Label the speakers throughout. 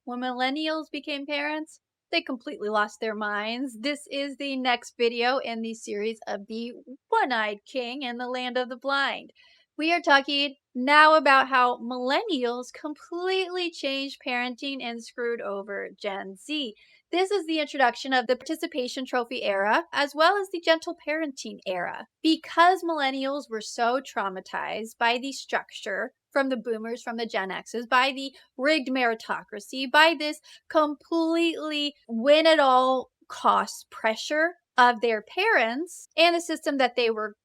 Speaker 1: When millennials became parents, they completely lost their minds. This is the next video in the series of the One-Eyed King and the Land of the Blind. We are talking now about how millennials completely changed parenting and screwed over Gen Z. This is the introduction of the participation trophy era, as well as the gentle parenting era. Because millennials were so traumatized by the structure from the boomers, from the Gen X's, by the rigged meritocracy, by this completely win at all costs pressure of their parents and the system that they were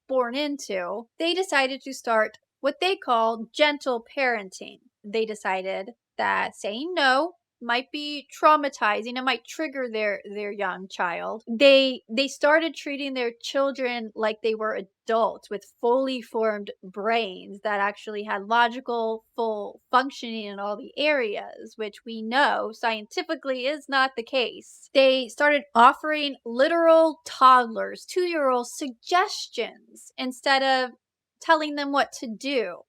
Speaker 1: born into, they decided to start what they call gentle parenting. They decided that saying no might be traumatizing. It might trigger their young child. They started treating their children like they were adults with fully formed brains that actually had logical full functioning in all the areas, which we know scientifically is not the case. They started offering literal toddlers, 2-year-old suggestions instead of telling them what to do.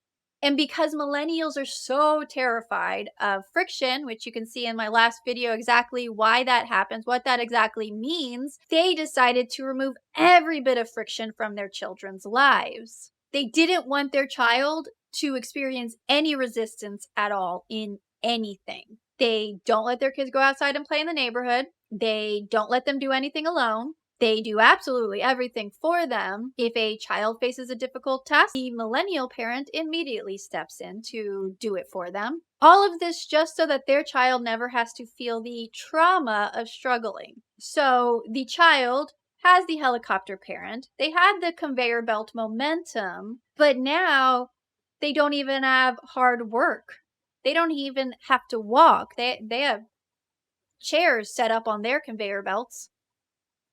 Speaker 1: And because millennials are so terrified of friction, which you can see in my last video exactly why that happens, what that exactly means, they decided to remove every bit of friction from their children's lives. They didn't want their child to experience any resistance at all in anything. They don't let their kids go outside and play in the neighborhood. They don't let them do anything alone. They do absolutely everything for them. If a child faces a difficult task, the millennial parent immediately steps in to do it for them. All of this just so that their child never has to feel the trauma of struggling. So the child has the helicopter parent. They had the conveyor belt momentum, but now they don't even have hard work. They don't even have to walk. They have chairs set up on their conveyor belts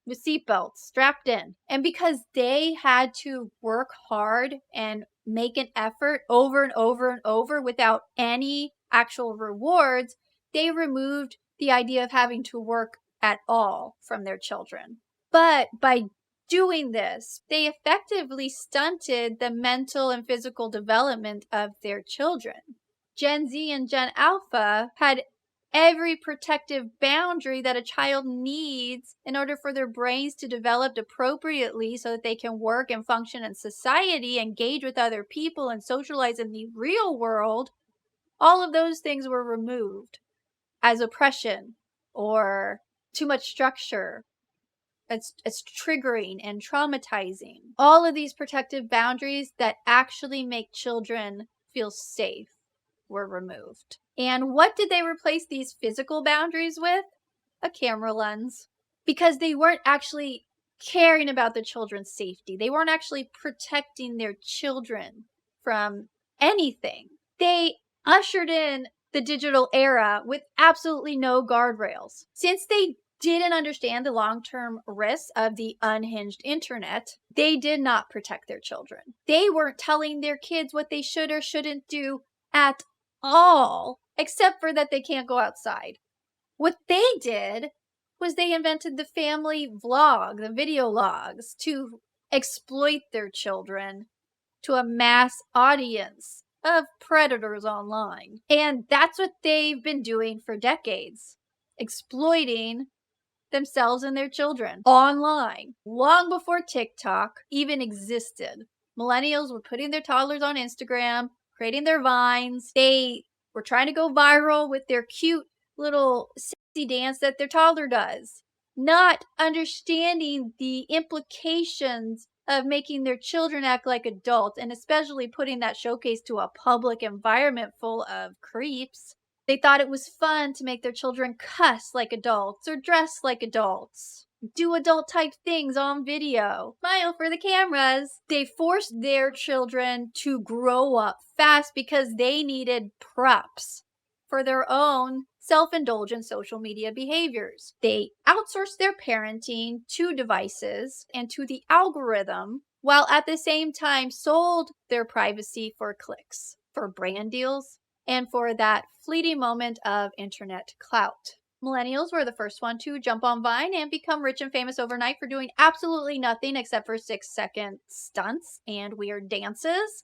Speaker 1: with seat belts strapped in. And because they had to work hard and make an effort over and over and over without any actual rewards, they removed the idea of having to work at all from their children. But by doing this, they effectively stunted the mental and physical development of their children. Gen Z and Gen Alpha had every protective boundary that a child needs in order for their brains to develop appropriately so that they can work and function in society, engage with other people, and socialize in the real world. All of those things were removed as oppression or too much structure. It's triggering and traumatizing. All of these protective boundaries that actually make children feel safe were removed. And what did they replace these physical boundaries with? A camera lens. Because they weren't actually caring about the children's safety. They weren't actually protecting their children from anything. They ushered in the digital era with absolutely no guardrails. Since they didn't understand the long-term risks of the unhinged internet, they did not protect their children. They weren't telling their kids what they should or shouldn't do at all, except for that they can't go outside. What they did was they invented the family vlog, the video logs, to exploit their children to a mass audience of predators online. And that's what they've been doing for decades, exploiting themselves and their children online. Long before TikTok even existed, millennials were putting their toddlers on Instagram, creating their vines. They were trying to go viral with their cute little sexy dance that their toddler does, not understanding the implications of making their children act like adults, and especially putting that showcase to a public environment full of creeps. They thought it was fun to make their children cuss like adults or dress like adults, do adult type things on video, smile for the cameras. They forced their children to grow up fast because they needed props for their own self-indulgent social media behaviors. They outsourced their parenting to devices and to the algorithm, while at the same time sold their privacy for clicks, for brand deals, and for that fleeting moment of internet clout. Millennials were the first one to jump on Vine and become rich and famous overnight for doing absolutely nothing except for 6-second stunts and weird dances.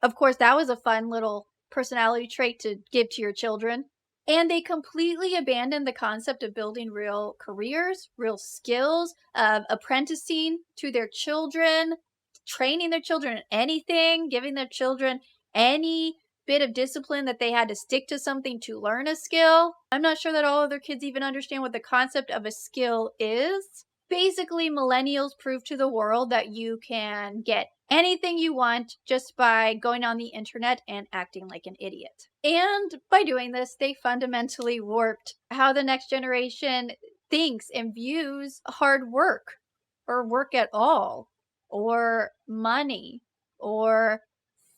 Speaker 1: Of course, that was a fun little personality trait to give to your children. And they completely abandoned the concept of building real careers, real skills, of apprenticing to their children, training their children in anything, giving their children any bit of discipline that they had to stick to something to learn a skill. I'm not sure that all of their kids even understand what the concept of a skill is. Basically, millennials prove to the world that you can get anything you want just by going on the internet and acting like an idiot. And by doing this, they fundamentally warped how the next generation thinks and views hard work or work at all or money or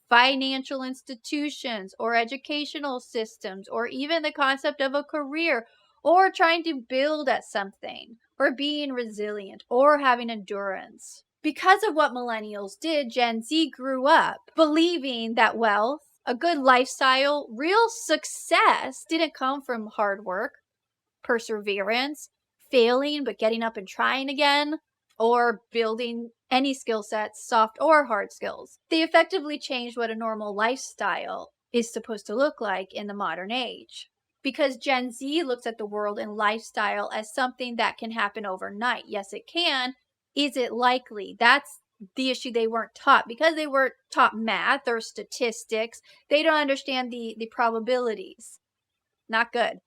Speaker 1: financial institutions or educational systems or even the concept of a career or trying to build at something or being resilient or having endurance. Because of what millennials did, Gen Z grew up believing that wealth, a good lifestyle, real success didn't come from hard work, perseverance, failing but getting up and trying again, or building any skill sets, soft or hard skills. They effectively changed what a normal lifestyle is supposed to look like in the modern age. Because Gen Z looks at the world and lifestyle as something that can happen overnight. Yes, it can. Is it likely? That's the issue they weren't taught. Because they weren't taught math or statistics, they don't understand the probabilities. Not good.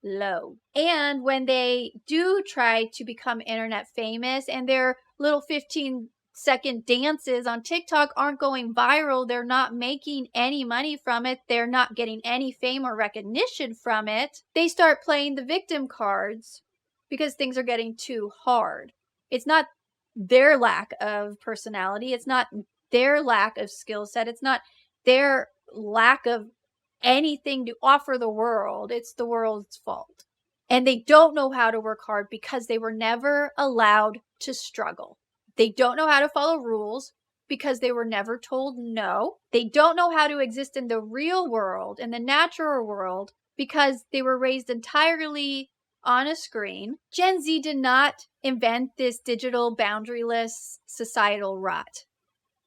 Speaker 1: Low. And when they do try to become internet famous and their little 15-second dances on TikTok aren't going viral, they're not making any money from it, they're not getting any fame or recognition from it, they start playing the victim cards because things are getting too hard. It's not their lack of personality, it's not their lack of skill set, it's not their lack of anything to offer the world. It's the world's fault. And they don't know how to work hard because they were never allowed to struggle. They don't know how to follow rules because they were never told no. They don't know how to exist in the real world, in the natural world, because they were raised entirely on a screen. Gen Z did not invent this digital boundaryless societal rot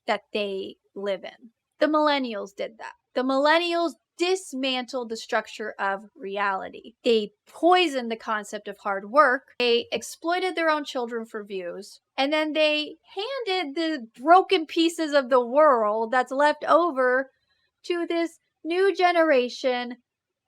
Speaker 1: that they live in. The millennials did that. The millennials dismantled the structure of reality. They poisoned the concept of hard work. They exploited their own children for views. And then they handed the broken pieces of the world that's left over to this new generation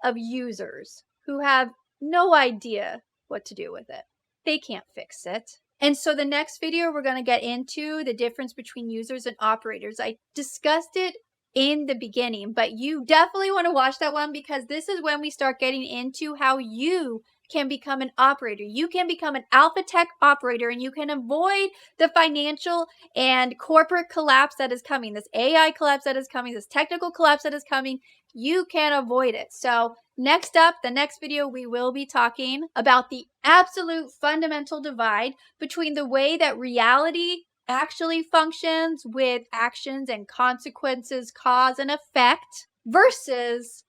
Speaker 1: of users who have no idea what to do with it. They can't fix it. And so the next video, we're going to get into the difference between users and operators. I discussed it in the beginning, but you definitely want to watch that one because this is when we start getting into how you can become an operator. You can become an alpha tech operator and you can avoid the financial and corporate collapse that is coming, this AI collapse that is coming, this technical collapse that is coming. You can avoid it. So next up, the next video, we will be talking about the absolute fundamental divide between the way that reality actually functions with actions and consequences, cause and effect, versus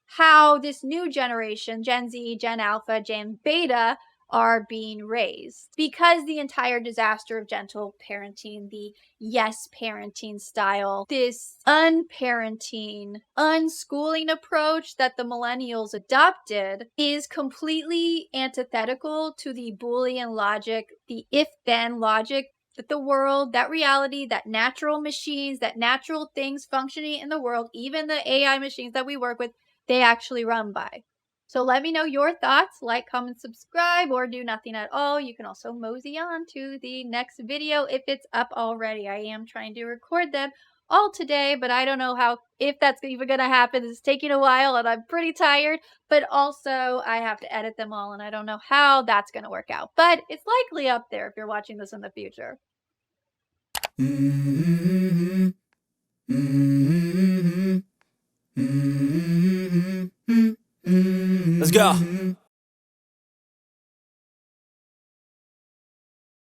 Speaker 1: how this new generation, Gen Z, Gen Alpha, Gen Beta, are being raised. Because the entire disaster of gentle parenting, the yes parenting style, this unparenting, unschooling approach that the millennials adopted is completely antithetical to the Boolean logic, the if-then logic that the world, that reality, that natural machines, that natural things functioning in the world, even the AI machines that we work with, they actually run by. So let me know your thoughts, like, comment, subscribe, or do nothing at all. You can also mosey on to the next video if it's up already. I am trying to record them all today, but I don't know if that's even going to happen. It's taking a while and I'm pretty tired, but also I have to edit them all and I don't know how that's going to work out. But it's likely up there if you're watching this in the future.
Speaker 2: Let's go.